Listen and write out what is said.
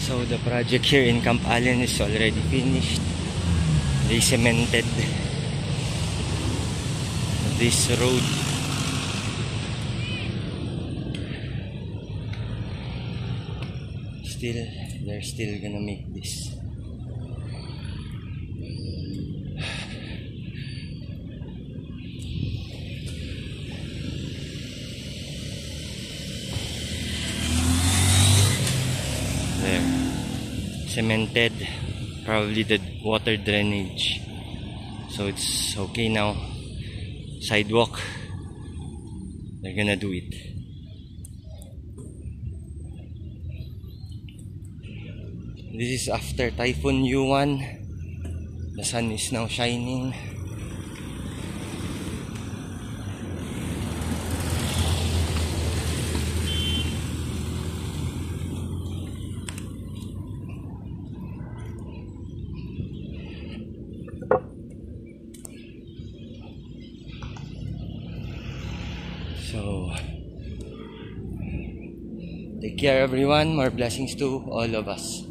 So the project here in Camp Allen is already finished. They cemented this road. They're still gonna make this. There, cemented, probably the water drainage, so it's okay now. Sidewalk, they're gonna do it. This is after Typhoon Yuan. The sun is now shining. So, take care everyone. More blessings to all of us.